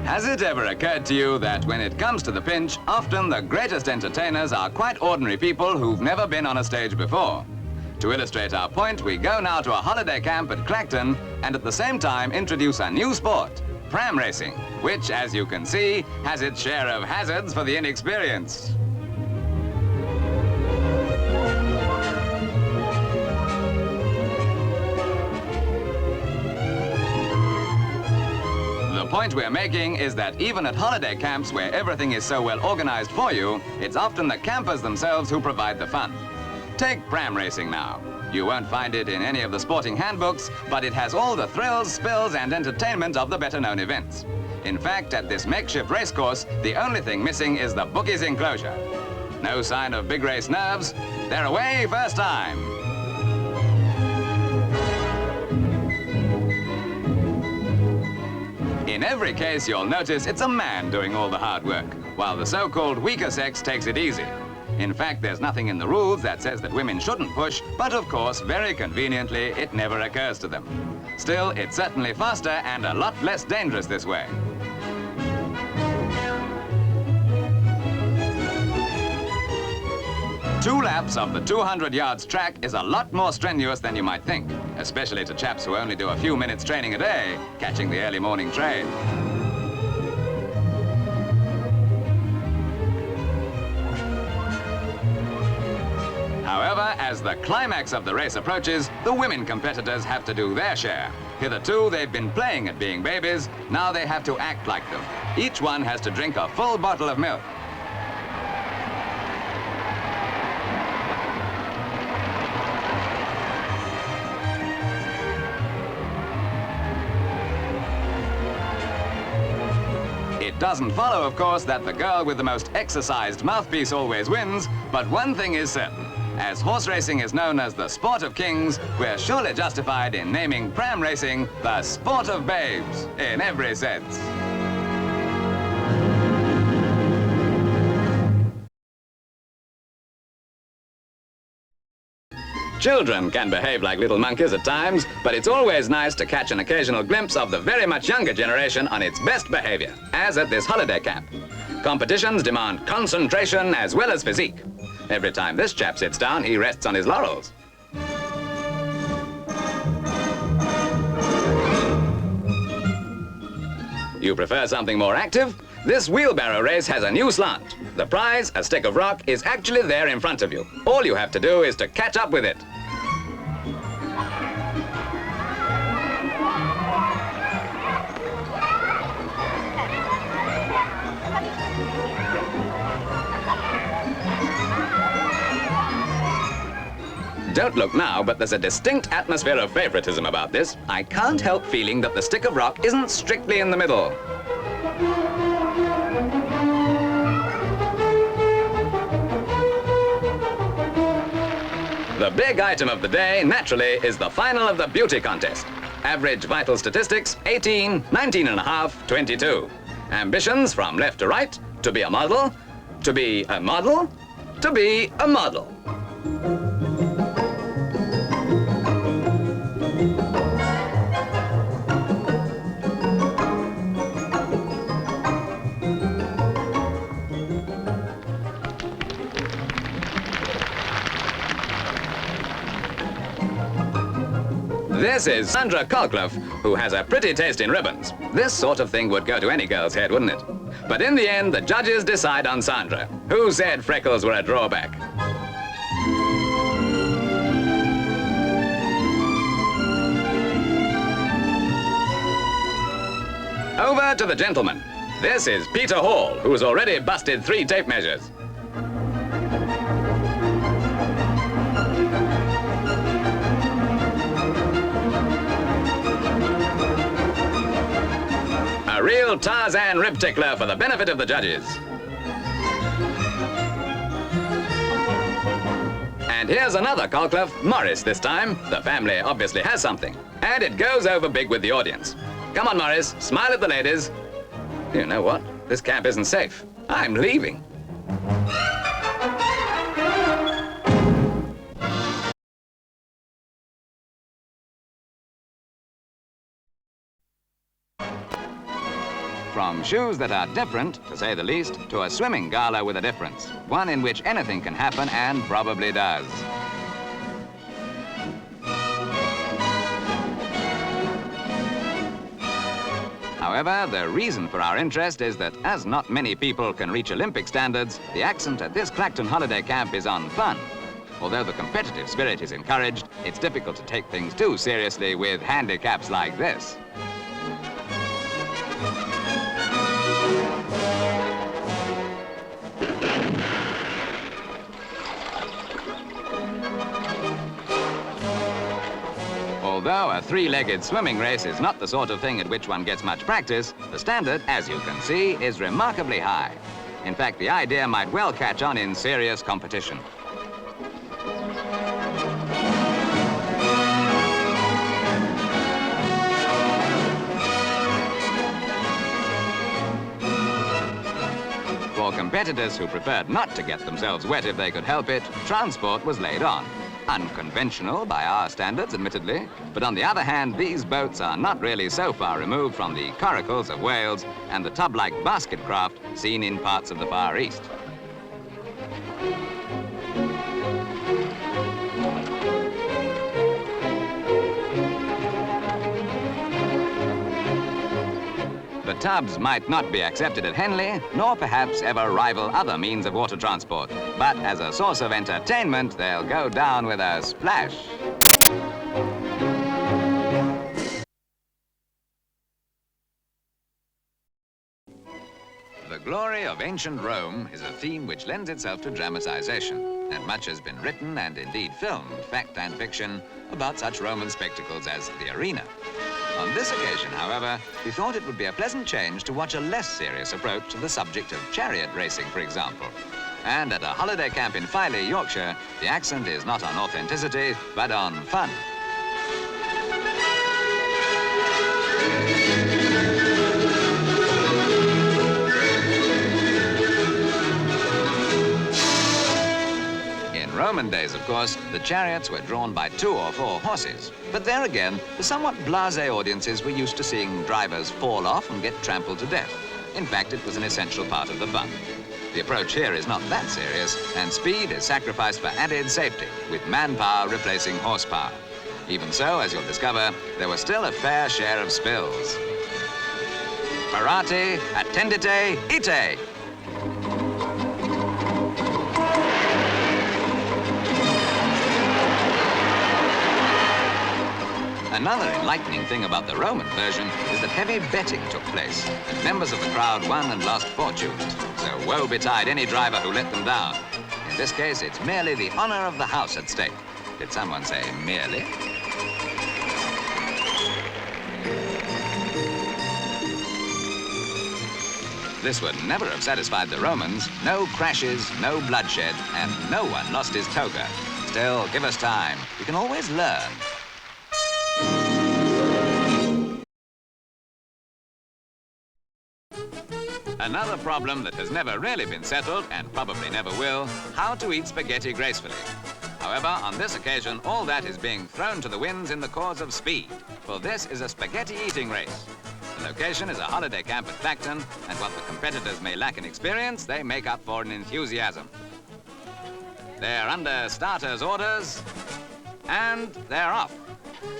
Has it ever occurred to you that when it comes to the pinch, often the greatest entertainers are quite ordinary people who've never been on a stage before? To illustrate our point, we go now to a holiday camp at Clacton and at the same time introduce a new sport, pram racing, which, as you can see, has its share of hazards for the inexperienced. The point we're making is that even at holiday camps where everything is so well organized for you, it's often the campers themselves who provide the fun. Take pram racing now. You won't find it in any of the sporting handbooks, but it has all the thrills, spills and entertainment of the better-known events. In fact, at this makeshift racecourse, the only thing missing is the bookie's enclosure. No sign of big race nerves. They're away first time. In every case, you'll notice it's a man doing all the hard work, while the so-called weaker sex takes it easy. In fact, there's nothing in the rules that says that women shouldn't push, but of course, very conveniently, it never occurs to them. Still, it's certainly faster and a lot less dangerous this way. Two laps of the 200 yards track is a lot more strenuous than you might think, especially to chaps who only do a few minutes training a day, catching the early morning train. However, as the climax of the race approaches, the women competitors have to do their share. Hitherto, they've been playing at being babies. Now they have to act like them. Each one has to drink a full bottle of milk. It doesn't follow, of course, that the girl with the most exercised mouthpiece always wins, but one thing is certain. As horse racing is known as the sport of kings, we're surely justified in naming pram racing the sport of babes, in every sense. Children can behave like little monkeys at times, but it's always nice to catch an occasional glimpse of the very much younger generation on its best behavior, as at this holiday camp. Competitions demand concentration as well as physique. Every time this chap sits down, he rests on his laurels. You prefer something more active? This wheelbarrow race has a new slant. The prize, a stick of rock, is actually there in front of you. All you have to do is to catch up with it. Don't look now, but there's a distinct atmosphere of favoritism about this. I can't help feeling that the stick of rock isn't strictly in the middle. The big item of the day, naturally, is the final of the beauty contest. Average vital statistics, 18, 19 and a half, 22. Ambitions from left to right, to be a model, to be a model, to be a model. This is Sandra Colclough, who has a pretty taste in ribbons. This sort of thing would go to any girl's head, wouldn't it? But in the end, the judges decide on Sandra. Who said freckles were a drawback? Over to the gentleman. This is Peter Hall, who's already busted 3 tape measures. A real Tarzan rib tickler for the benefit of the judges. And here's another Colclough, Morris this time. The family obviously has something. And it goes over big with the audience. Come on, Morris, smile at the ladies. You know what? This camp isn't safe. I'm leaving. from shoes that are different, to say the least, to a swimming gala with a difference. One in which anything can happen and probably does. However, the reason for our interest is that as not many people can reach Olympic standards, the accent at this Clacton holiday camp is on fun. Although the competitive spirit is encouraged, it's difficult to take things too seriously with handicaps like this. Although a three-legged swimming race is not the sort of thing at which one gets much practice, the standard, as you can see, is remarkably high. In fact, the idea might well catch on in serious competition. For competitors who preferred not to get themselves wet if they could help it, transport was laid on. Unconventional by our standards, admittedly, but on the other hand, these boats are not really so far removed from the coracles of Wales and the tub-like basket craft seen in parts of the Far East. The tubs might not be accepted at Henley, nor perhaps ever rival other means of water transport. But as a source of entertainment, they'll go down with a splash. The glory of ancient Rome is a theme which lends itself to dramatization, and much has been written and indeed filmed, fact and fiction, about such Roman spectacles as the arena. On this occasion, however, we thought it would be a pleasant change to watch a less serious approach to the subject of chariot racing, for example. And at a holiday camp in Filey, Yorkshire, the accent is not on authenticity, but on fun. In Roman days, of course, the chariots were drawn by 2 or 4 horses. But there again, the somewhat blasé audiences were used to seeing drivers fall off and get trampled to death. In fact, it was an essential part of the fun. The approach here is not that serious, and speed is sacrificed for added safety, with manpower replacing horsepower. Even so, as you'll discover, there was still a fair share of spills. Parate, attendite, ite! Another enlightening thing about the Roman version is that heavy betting took place, and members of the crowd won and lost fortunes. So woe betide any driver who let them down. In this case, it's merely the honor of the house at stake. Did someone say merely? This would never have satisfied the Romans. No crashes, no bloodshed, and no one lost his toga. Still, give us time. We can always learn. Another problem that has never really been settled, and probably never will, how to eat spaghetti gracefully. However, on this occasion, all that is being thrown to the winds in the cause of speed, for this is a spaghetti eating race. The location is a holiday camp at Clacton, and what the competitors may lack in experience, they make up for in enthusiasm. They're under starters' orders, and they're off.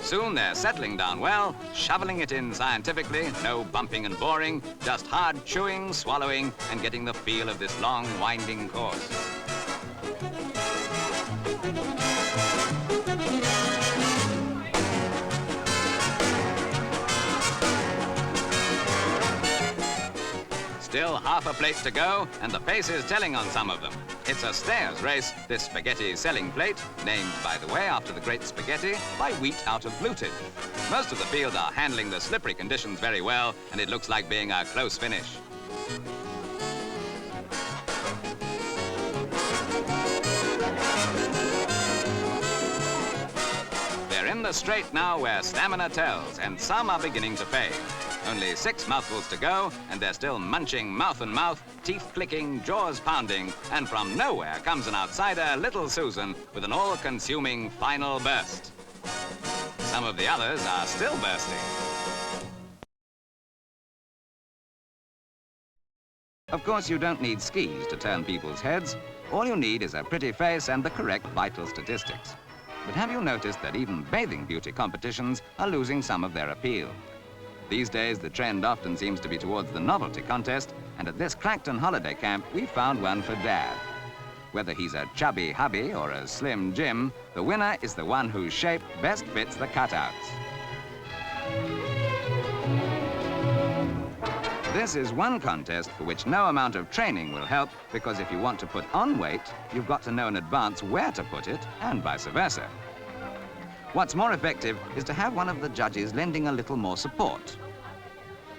Soon they're settling down well, shoveling it in scientifically, no bumping and boring, just hard chewing, swallowing, and getting the feel of this long, winding course. Still half a plate to go, and the pace is telling on some of them. It's a stayers race, this spaghetti selling plate, named, by the way, after the great spaghetti, by wheat out of Blueton. Most of the field are handling the slippery conditions very well, and it looks like being a close finish. They're in the straight now where stamina tells, and some are beginning to fade. Only 6 mouthfuls to go, and they're still munching mouth and mouth, teeth clicking, jaws pounding, and from nowhere comes an outsider, Little Susan, with an all-consuming final burst. Some of the others are still bursting. Of course, you don't need skis to turn people's heads. All you need is a pretty face and the correct vital statistics. But have you noticed that even bathing beauty competitions are losing some of their appeal? These days, the trend often seems to be towards the novelty contest, and at this Clacton holiday camp, we found one for Dad. Whether he's a chubby hubby or a slim Jim, the winner is the one whose shape best fits the cutouts. This is one contest for which no amount of training will help, because if you want to put on weight, you've got to know in advance where to put it, and vice versa. What's more effective is to have one of the judges lending a little more support.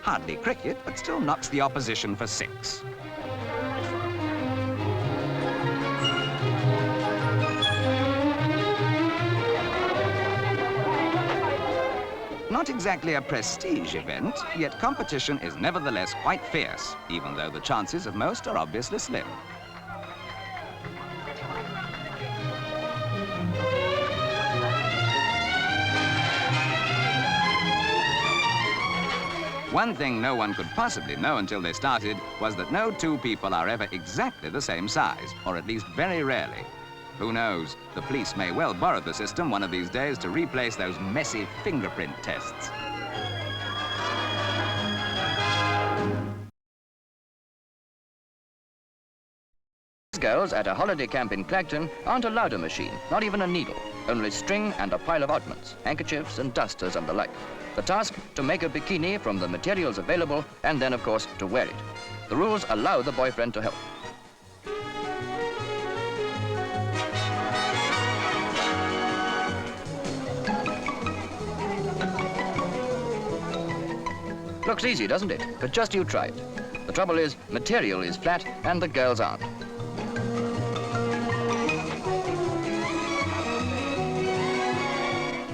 Hardly cricket, but still knocks the opposition for 6. Not exactly a prestige event, yet competition is nevertheless quite fierce, even though the chances of most are obviously slim. One thing no one could possibly know until they started was that no two people are ever exactly the same size, or at least very rarely. Who knows, the police may well borrow the system one of these days to replace those messy fingerprint tests. Girls at a holiday camp in Clacton aren't allowed a machine, not even a needle, only string and a pile of oddments, handkerchiefs and dusters and the like. The task, to make a bikini from the materials available and then, of course, to wear it. The rules allow the boyfriend to help. Looks easy, doesn't it? But just you try it. The trouble is, material is flat and the girls aren't.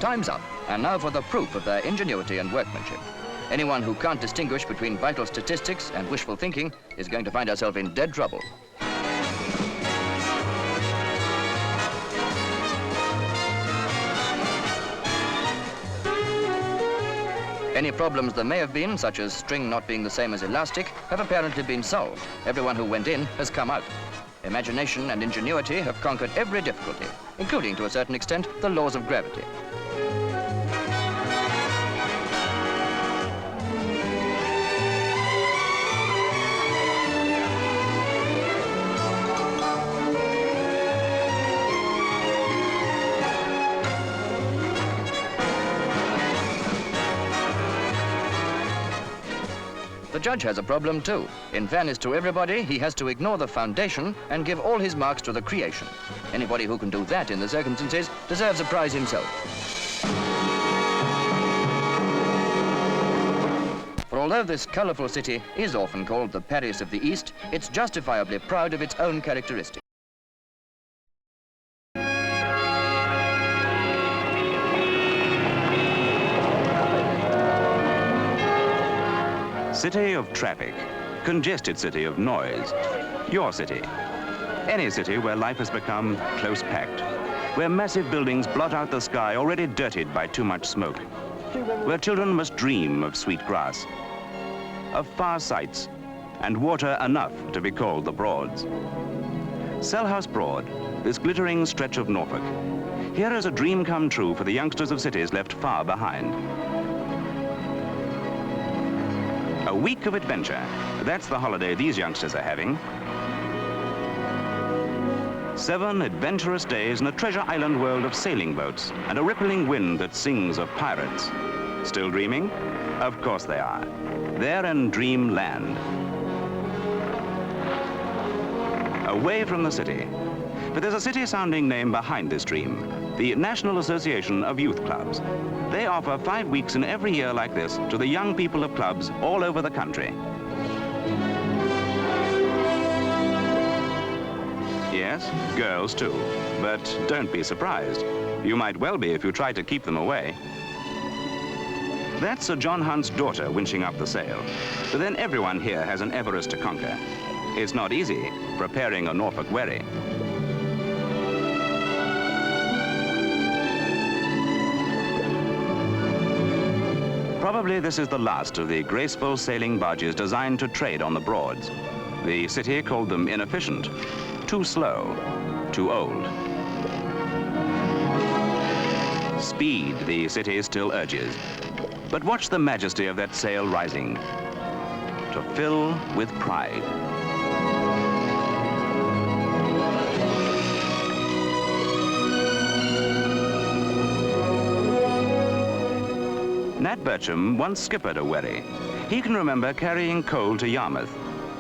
Time's up, and now for the proof of their ingenuity and workmanship. Anyone who can't distinguish between vital statistics and wishful thinking is going to find herself in dead trouble. Any problems there may have been, such as string not being the same as elastic, have apparently been solved. Everyone who went in has come out. Imagination and ingenuity have conquered every difficulty, including, to a certain extent, the laws of gravity. The judge has a problem too. In fairness to everybody, he has to ignore the foundation and give all his marks to the creation. Anybody who can do that in the circumstances deserves a prize himself. For although this colourful city is often called the Paris of the East, it's justifiably proud of its own characteristics. City of traffic, congested city of noise, your city. Any city where life has become close-packed, where massive buildings blot out the sky already dirtied by too much smoke, where children must dream of sweet grass, of far sights, and water enough to be called the Broads. Selhurst Broad, this glittering stretch of Norfolk. Here is a dream come true for the youngsters of cities left far behind. A week of adventure. That's the holiday these youngsters are having. 7 adventurous days in a treasure island world of sailing boats and a rippling wind that sings of pirates. Still dreaming? Of course they are. They're in dreamland. Away from the city. But there's a city-sounding name behind this dream, the National Association of Youth Clubs. They offer 5 weeks in every year like this to the young people of clubs all over the country. Yes, girls too, but don't be surprised. You might well be if you try to keep them away. That's Sir John Hunt's daughter winching up the sail. But then everyone here has an Everest to conquer. It's not easy preparing a Norfolk wherry. Probably this is the last of the graceful sailing barges designed to trade on the Broads. The city called them inefficient, too slow, too old. Speed, the city still urges. But watch the majesty of that sail rising, to fill with pride. Nat Bertram once skippered a wherry. He can remember carrying coal to Yarmouth.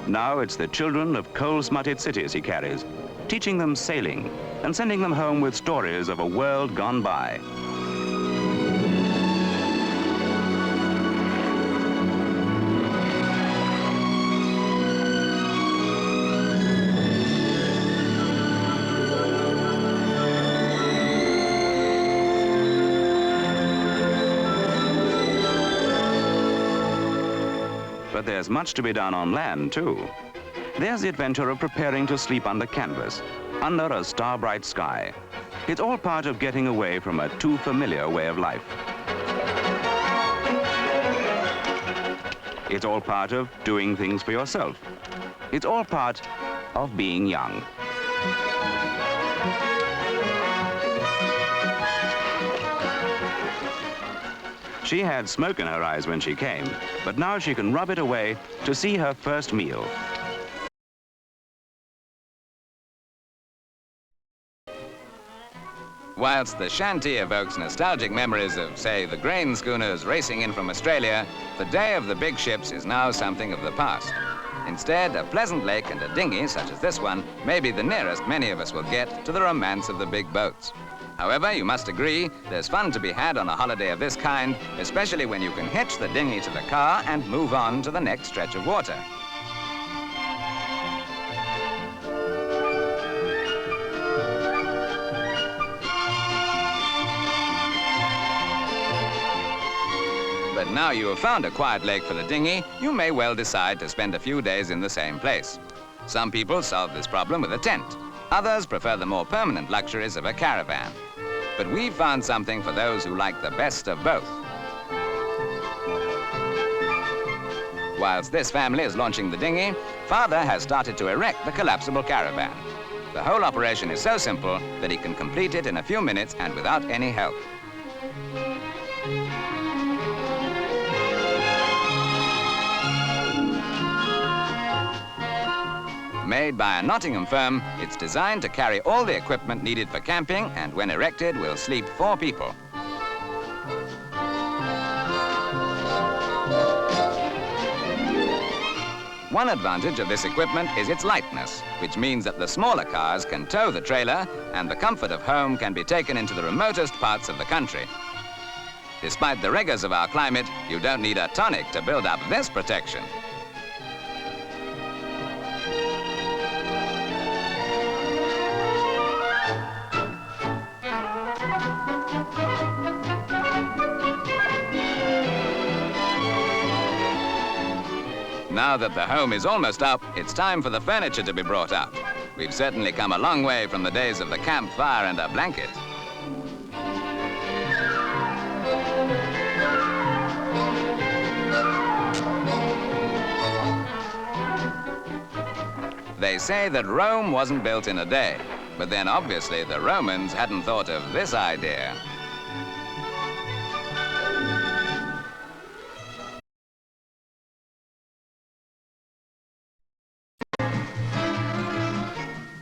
Now it's the children of coal-smutted cities he carries, teaching them sailing and sending them home with stories of a world gone by. But there's much to be done on land, too. There's the adventure of preparing to sleep under canvas, under a star-bright sky. It's all part of getting away from a too familiar way of life. It's all part of doing things for yourself. It's all part of being young. She had smoke in her eyes when she came, but now she can rub it away to see her first meal. Whilst the shanty evokes nostalgic memories of, say, the grain schooners racing in from Australia, the day of the big ships is now something of the past. Instead, a pleasant lake and a dinghy, such as this one, may be the nearest many of us will get to the romance of the big boats. However, you must agree, there's fun to be had on a holiday of this kind, especially when you can hitch the dinghy to the car and move on to the next stretch of water. But now you have found a quiet lake for the dinghy, you may well decide to spend a few days in the same place. Some people solve this problem with a tent. Others prefer the more permanent luxuries of a caravan. But we've found something for those who like the best of both. Whilst this family is launching the dinghy, Father has started to erect the collapsible caravan. The whole operation is so simple that he can complete it in a few minutes and without any help. Made by a Nottingham firm, it's designed to carry all the equipment needed for camping, and when erected, will sleep 4 people. One advantage of this equipment is its lightness, which means that the smaller cars can tow the trailer, and the comfort of home can be taken into the remotest parts of the country. Despite the rigors of our climate, you don't need a tonic to build up this protection. Now that the home is almost up, it's time for the furniture to be brought out. We've certainly come a long way from the days of the campfire and a blanket. They say that Rome wasn't built in a day, but then obviously the Romans hadn't thought of this idea.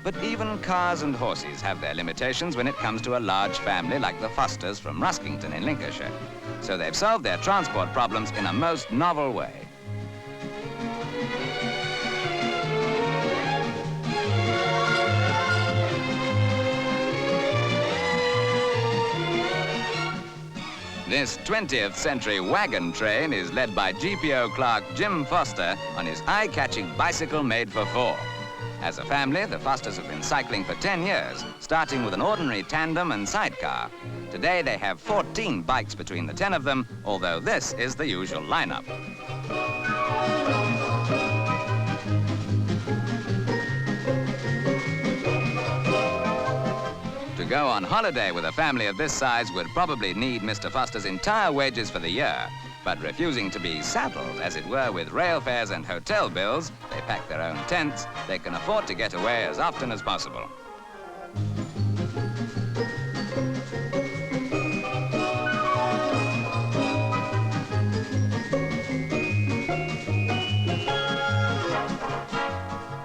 But even cars and horses have their limitations when it comes to a large family like the Fosters from Ruskington in Lincolnshire. So they've solved their transport problems in a most novel way. This 20th century wagon train is led by GPO clerk Jim Foster on his eye-catching bicycle made for 4. As a family, the Fosters have been cycling for 10 years, starting with an ordinary tandem and sidecar. Today, they have 14 bikes between the 10 of them, although this is the usual lineup. To go on holiday with a family of this size would probably need Mr. Foster's entire wages for the year. but refusing to be saddled, as it were, with rail fares and hotel bills, they pack their own tents, they can afford to get away as often as possible.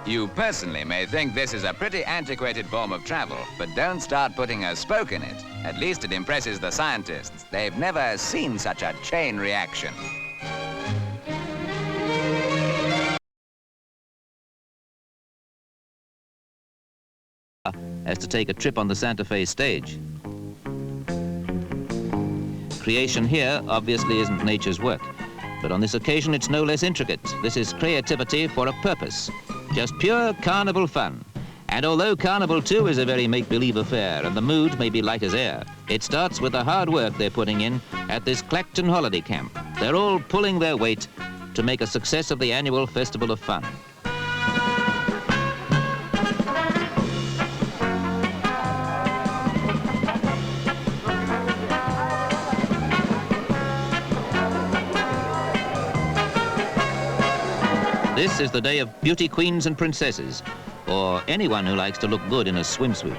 You personally may think this is a pretty antiquated form of travel, but don't start putting a spoke in it. At least it impresses the scientists. They've never seen such a chain reaction. As to take a trip on the Santa Fe stage. Creation here obviously isn't nature's work, but on this occasion it's no less intricate. This is creativity for a purpose. Just pure carnival fun. And although Carnival too is a very make-believe affair and the mood may be light as air, it starts with the hard work they're putting in at this Clacton holiday camp. They're all pulling their weight to make a success of the annual Festival of Fun. This is the day of beauty queens and princesses, or anyone who likes to look good in a swimsuit.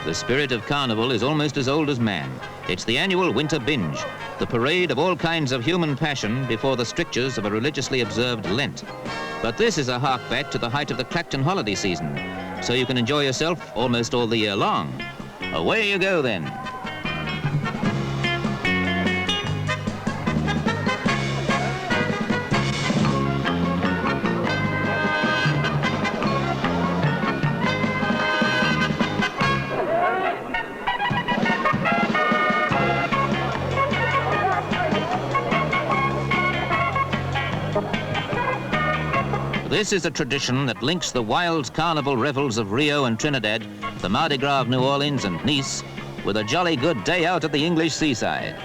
The spirit of Carnival is almost as old as man. It's the annual winter binge, the parade of all kinds of human passion before the strictures of a religiously observed Lent. But this is a hark back to the height of the Clacton holiday season, so you can enjoy yourself almost all the year long. Away you go then. This is a tradition that links the wild carnival revels of Rio and Trinidad, the Mardi Gras of New Orleans and Nice, with a jolly good day out at the English seaside.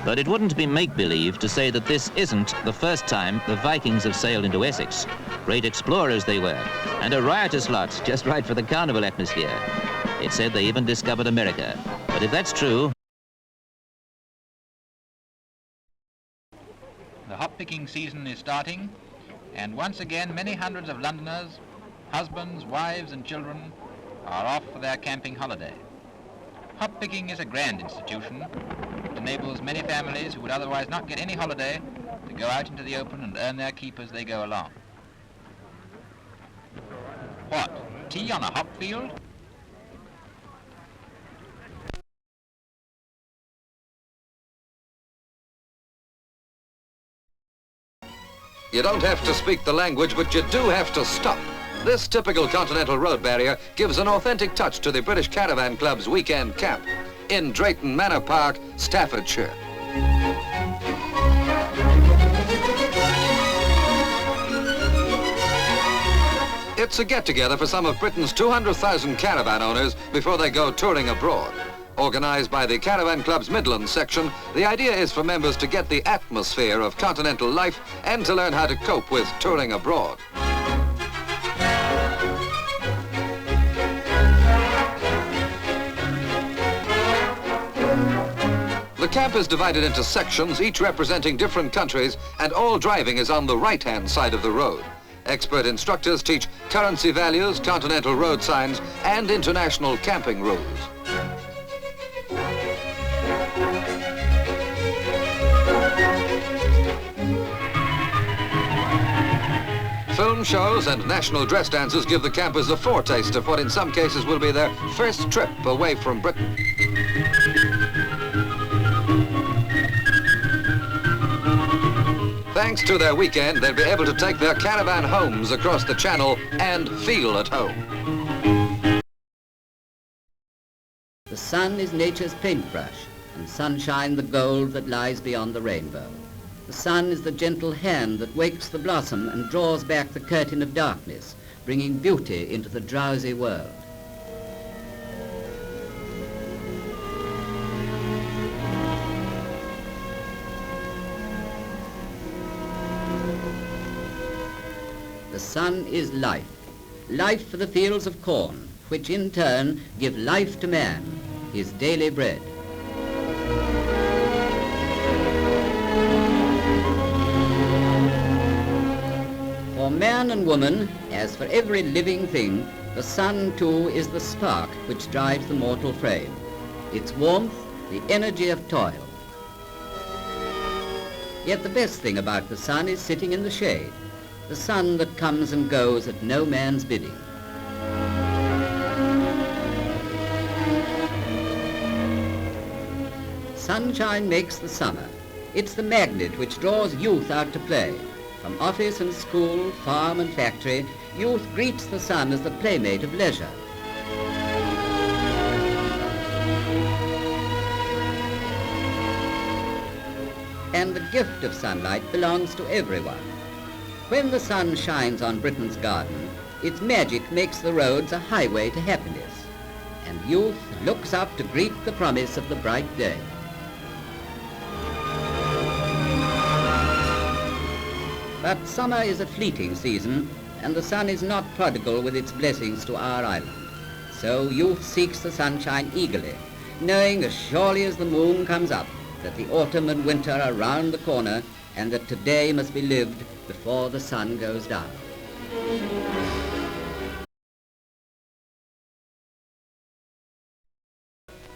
But it wouldn't be make-believe to say that this isn't the first time the Vikings have sailed into Essex. Great explorers they were, and a riotous lot, just right for the carnival atmosphere. It's said they even discovered America. But if that's true... The hop-picking season is starting, and once again many hundreds of Londoners, husbands, wives and children, are off for their camping holiday. Hop-picking is a grand institution. It enables many families who would otherwise not get any holiday to go out into the open and earn their keep as they go along. What, tea on a hop field? You don't have to speak the language, but you do have to stop. This typical continental road barrier gives an authentic touch to the British Caravan Club's weekend camp in Drayton Manor Park, Staffordshire. It's a get-together for some of Britain's 200,000 caravan owners before they go touring abroad. Organised by the Caravan Club's Midlands section, the idea is for members to get the atmosphere of continental life and to learn how to cope with touring abroad. The camp is divided into sections, each representing different countries, and all driving is on the right-hand side of the road. Expert instructors teach currency values, continental road signs, and international camping rules. Film shows and national dress dances give the campers a foretaste of what in some cases will be their first trip away from Britain. Thanks to their weekend, they'll be able to take their caravan homes across the channel and feel at home. The sun is nature's paintbrush, and sunshine the gold that lies beyond the rainbow. The sun is the gentle hand that wakes the blossom and draws back the curtain of darkness, bringing beauty into the drowsy world. The sun is life. Life for the fields of corn, which in turn give life to man, his daily bread. For man and woman, as for every living thing, the sun too is the spark which drives the mortal frame. Its warmth, the energy of toil. Yet the best thing about the sun is sitting in the shade, the sun that comes and goes at no man's bidding. Sunshine makes the summer. It's the magnet which draws youth out to play. From office and school, farm and factory, youth greets the sun as the playmate of leisure. And the gift of sunlight belongs to everyone. When the sun shines on Britain's garden, its magic makes the roads a highway to happiness, and youth looks up to greet the promise of the bright day. But summer is a fleeting season, and the sun is not prodigal with its blessings to our island. So youth seeks the sunshine eagerly, knowing as surely as the moon comes up that the autumn and winter are round the corner, and that today must be lived before the sun goes down.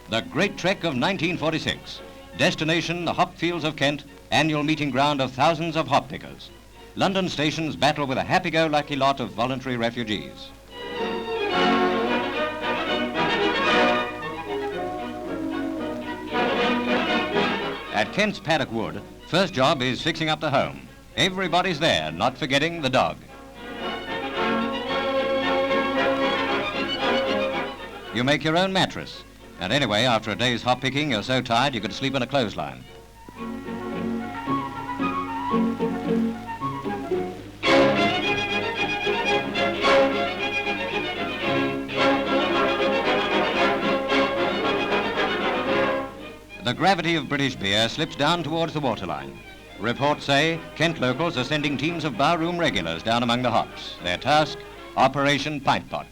The Great Trek of 1946. Destination, the hop fields of Kent, annual meeting ground of thousands of hop pickers. London stations battle with a happy-go-lucky lot of voluntary refugees. At Kent's Paddock Wood, first job is fixing up the home. Everybody's there, not forgetting the dog. You make your own mattress. And anyway, after a day's hop picking, you're so tired you could sleep in a clothesline. The gravity of British beer slips down towards the waterline. Reports say Kent locals are sending teams of barroom regulars down among the hops. Their task, Operation Pint Pot.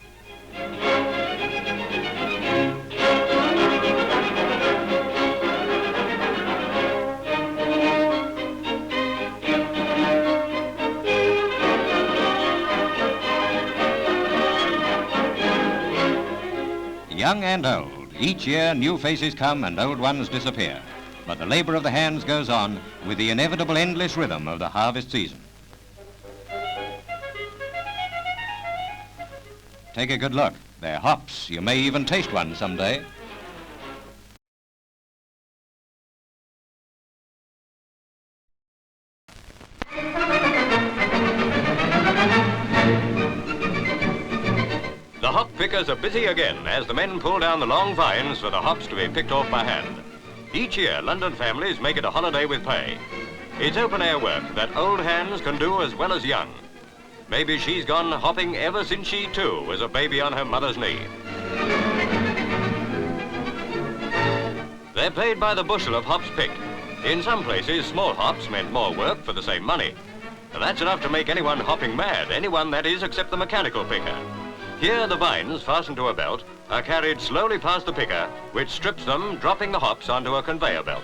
Young and old, each year new faces come and old ones disappear. But the labor of the hands goes on with the inevitable endless rhythm of the harvest season. Take a good look. They're hops. You may even taste one someday. The hop pickers are busy again as the men pull down the long vines for the hops to be picked off by hand. Each year, London families make it a holiday with pay. It's open-air work that old hands can do as well as young. Maybe she's gone hopping ever since she, too, was a baby on her mother's knee. They're paid by the bushel of hops picked. In some places, small hops meant more work for the same money. And that's enough to make anyone hopping mad, anyone, that is, except the mechanical picker. Here, the vines, fastened to a belt, are carried slowly past the picker, which strips them, dropping the hops onto a conveyor belt.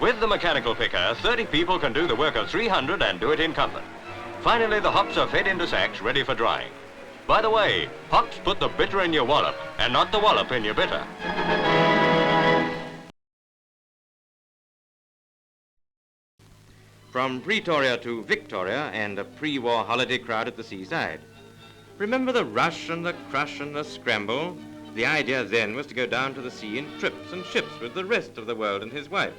With the mechanical picker, 30 people can do the work of 300 and do it in comfort. Finally, the hops are fed into sacks ready for drying. By the way, hops put the bitter in your wallop, and not the wallop in your bitter. From Pretoria to Victoria and a pre-war holiday crowd at the seaside. Remember the rush and the crush and the scramble? The idea then was to go down to the sea in trips and ships with the rest of the world and his wife.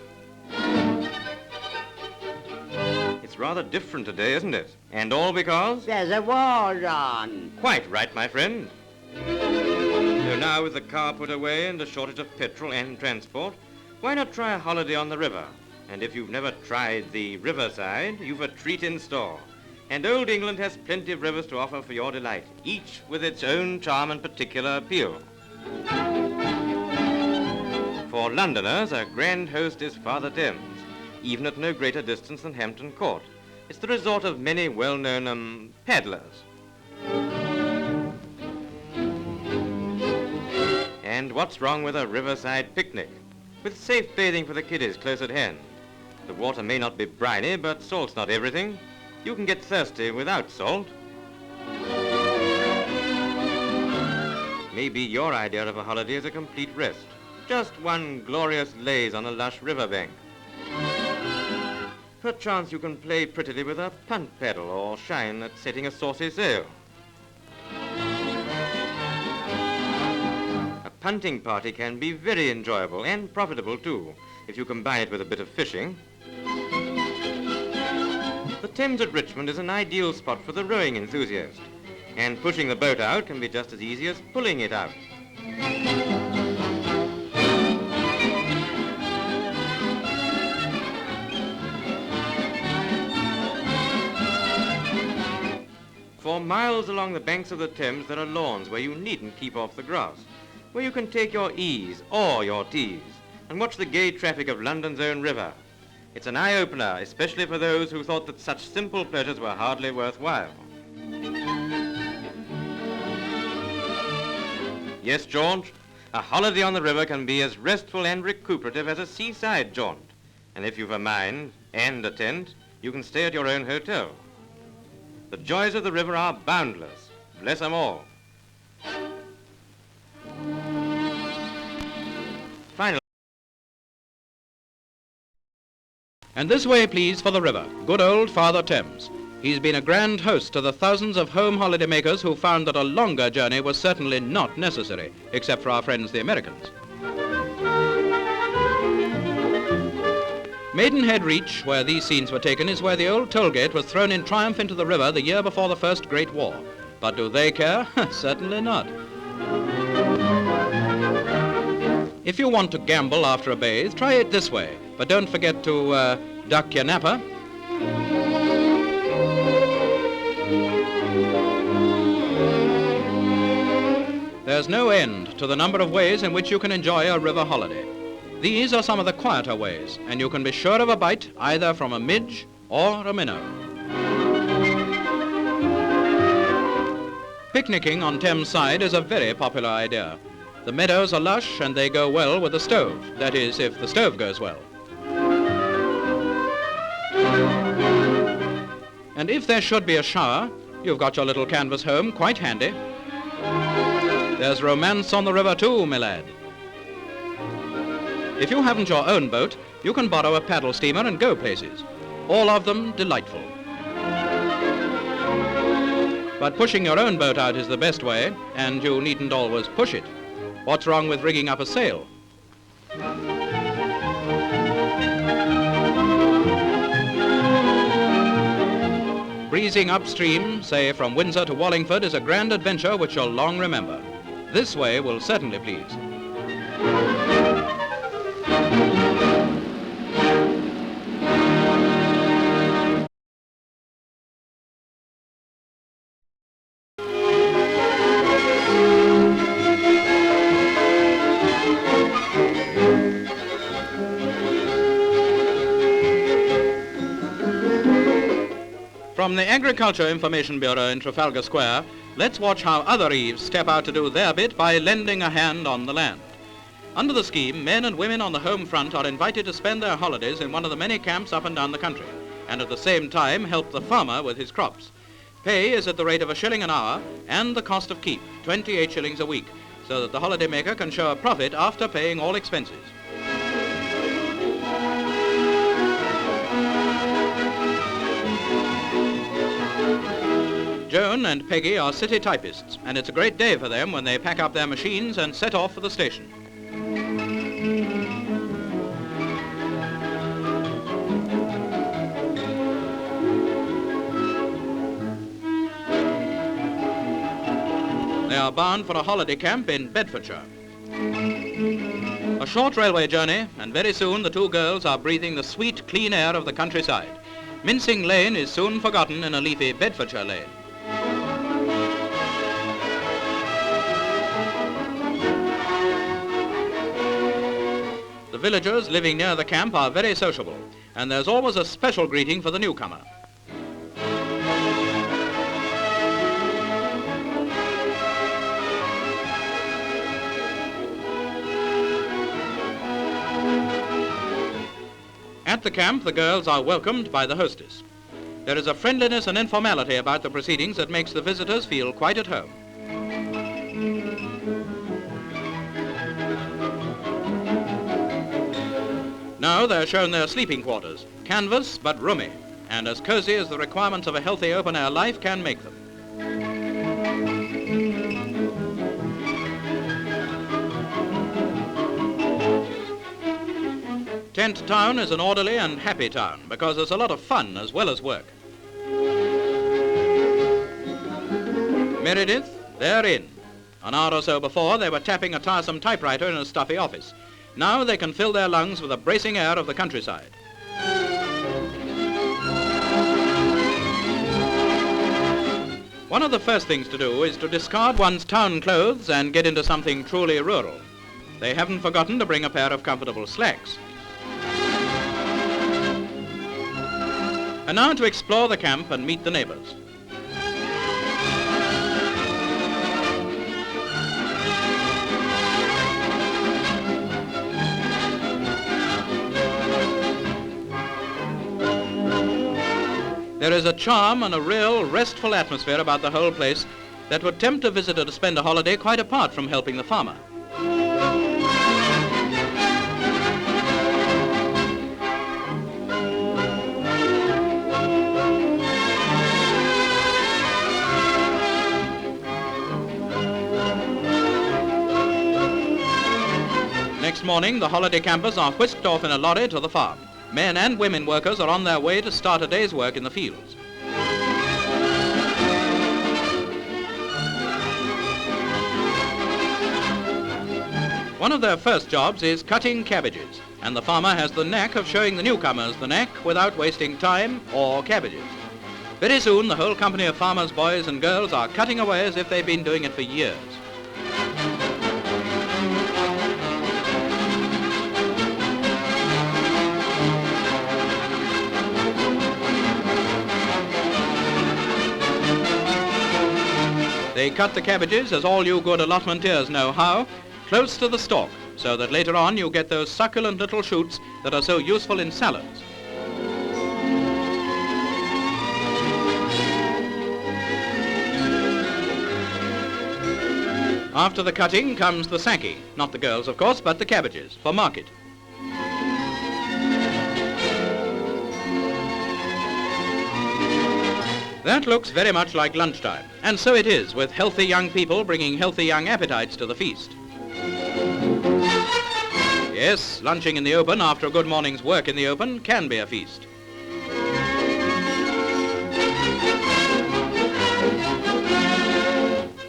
It's rather different today, isn't it? And all because? There's a war on. Quite right, my friend. So now with the car put away and a shortage of petrol and transport, why not try a holiday on the river? And if you've never tried the riverside, you've a treat in store. And old England has plenty of rivers to offer for your delight, each with its own charm and particular appeal. For Londoners, a grand host is Father Thames. even at no greater distance than Hampton Court. It's the resort of many well-known paddlers. And what's wrong with a riverside picnic? With safe bathing for the kiddies close at hand. The water may not be briny, but salt's not everything. You can get thirsty without salt. Maybe your idea of a holiday is a complete rest. Just one glorious laze on a lush riverbank. Perchance you can play prettily with a punt paddle or shine at setting a saucy sail. A punting party can be very enjoyable and profitable too, if you combine it with a bit of fishing. The Thames at Richmond is an ideal spot for the rowing enthusiast, and pushing the boat out can be just as easy as pulling it out. For miles along the banks of the Thames, there are lawns where you needn't keep off the grass, where you can take your ease or your tease and watch the gay traffic of London's own river. It's an eye-opener, especially for those who thought that such simple pleasures were hardly worthwhile. Yes, George, a holiday on the river can be as restful and recuperative as a seaside jaunt. And if you've a mind and a tent, you can stay at your own hotel. The joys of the river are boundless. Bless 'em all. Finally. And this way, please, for the river, good old Father Thames. He's been a grand host to the thousands of home holiday makers who found that a longer journey was certainly not necessary, except for our friends the Americans. Maidenhead Reach, where these scenes were taken, is where the old toll gate was thrown in triumph into the river the year before the First Great War. But do they care? Certainly not. If you want to gamble after a bathe, try it this way. But don't forget to duck your napper. There's no end to the number of ways in which you can enjoy a river holiday. These are some of the quieter ways, and you can be sure of a bite either from a midge or a minnow. Picnicking on Thames side is a very popular idea. The meadows are lush and they go well with the stove, that is, if the stove goes well. And if there should be a shower, you've got your little canvas home quite handy. There's romance on the river too, my lad. If you haven't your own boat, you can borrow a paddle steamer and go places. All of them delightful. But pushing your own boat out is the best way, and you needn't always push it. What's wrong with rigging up a sail? Breezing upstream, say from Windsor to Wallingford, is a grand adventure which you'll long remember. This way will certainly please. From the Agriculture Information Bureau in Trafalgar Square, let's watch how other Eves step out to do their bit by lending a hand on the land. Under the scheme, men and women on the home front are invited to spend their holidays in one of the many camps up and down the country, and at the same time help the farmer with his crops. Pay is at the rate of $1 an hour, and the cost of keep, 28 shillings a week, so that the holiday maker can show a profit after paying all expenses. Joan and Peggy are city typists, and it's a great day for them when they pack up their machines and set off for the station. They are bound for a holiday camp in Bedfordshire. A short railway journey, and very soon the two girls are breathing the sweet, clean air of the countryside. Mincing Lane is soon forgotten in a leafy Bedfordshire lane. The villagers living near the camp are very sociable. and there's always a special greeting for the newcomer. At the camp, the girls are welcomed by the hostess. There is a friendliness and informality about the proceedings that makes the visitors feel quite at home. Now they're shown their sleeping quarters, canvas but roomy, and as cosy as the requirements of a healthy open-air life can make them. Tent Town is an orderly and happy town because there's a lot of fun as well as work. Meredith, they're in. An hour or so before, they were tapping a tiresome typewriter in a stuffy office. Now they can fill their lungs with the bracing air of the countryside. One of the first things to do is to discard one's town clothes and get into something truly rural. They haven't forgotten to bring a pair of comfortable slacks. And now to explore the camp and meet the neighbors. There is a charm and a real restful atmosphere about the whole place that would tempt a visitor to spend a holiday quite apart from helping the farmer. Next morning, the holiday campers are whisked off in a lorry to the farm. Men and women workers are on their way to start a day's work in the fields. One of their first jobs is cutting cabbages, and the farmer has the knack of showing the newcomers the knack without wasting time or cabbages. Very soon, the whole company of farmers' boys and girls are cutting away as if they've been doing it for years. They cut the cabbages, as all you good allotmenteers know how, close to the stalk, so that later on you get those succulent little shoots that are so useful in salads. After the cutting comes the sacking, not the girls of course, but the cabbages, for market. That looks very much like lunchtime, and so it is, with healthy young people bringing healthy young appetites to the feast. Yes, lunching in the open after a good morning's work in the open can be a feast.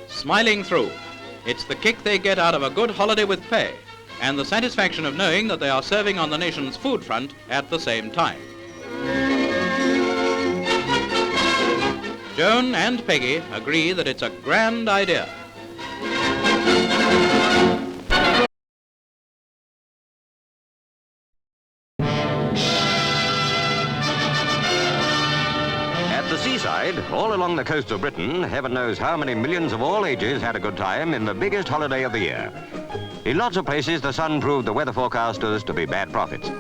Smiling through. It's the kick they get out of a good holiday with pay, and the satisfaction of knowing that they are serving on the nation's food front at the same time. Joan and Peggy agree that it's a grand idea. At the seaside, all along the coast of Britain, heaven knows how many millions of all ages had a good time in the biggest holiday of the year. In lots of places, the sun proved the weather forecasters to be bad prophets.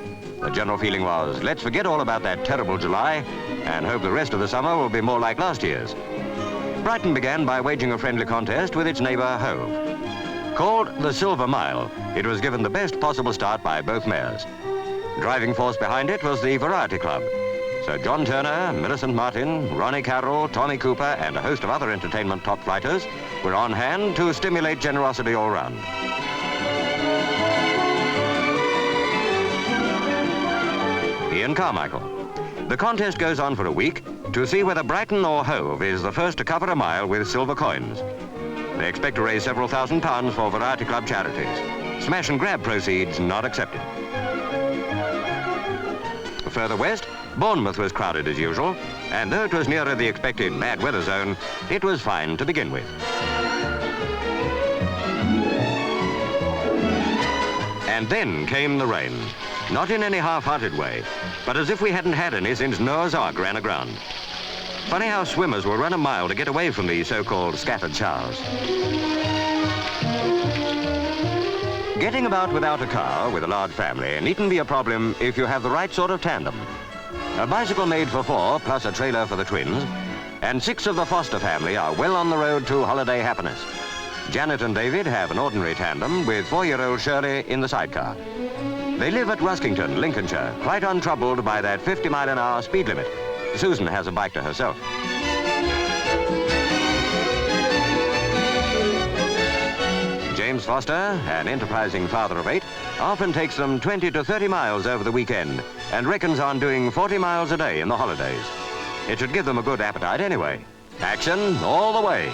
The general feeling was, let's forget all about that terrible July and hope the rest of the summer will be more like last year's. Brighton began by waging a friendly contest with its neighbour Hove. Called the Silver Mile, it was given the best possible start by both mayors. Driving force behind it was the Variety Club. So John Turner, Millicent Martin, Ronnie Carroll, Tommy Cooper and a host of other entertainment top-flighters were on hand to stimulate generosity all round. Ian Carmichael. The contest goes on for a week to see whether Brighton or Hove is the first to cover a mile with silver coins. They expect to raise several £1,000s for Variety Club charities. Smash and grab proceeds not accepted. Further west, Bournemouth was crowded as usual, and though it was nearer the expected bad weather zone, it was fine to begin with. And then came the rain. Not in any half-hearted way, but as if we hadn't had any since Noah's Ark ran aground. Funny how swimmers will run a mile to get away from these so-called scattered showers. Getting about without a car with a large family needn't be a problem if you have the right sort of tandem. A bicycle made for 4 plus a trailer for the twins, and 6 of the Foster family are well on the road to holiday happiness. Janet and David have an ordinary tandem with 4-year-old Shirley in the sidecar. They live at Ruskington, Lincolnshire, quite untroubled by that 50-mile-an-hour speed limit. Susan has a bike to herself. James Foster, an enterprising father of 8, often takes them 20 to 30 miles over the weekend and reckons on doing 40 miles a day in the holidays. It should give them a good appetite anyway. Action all the way.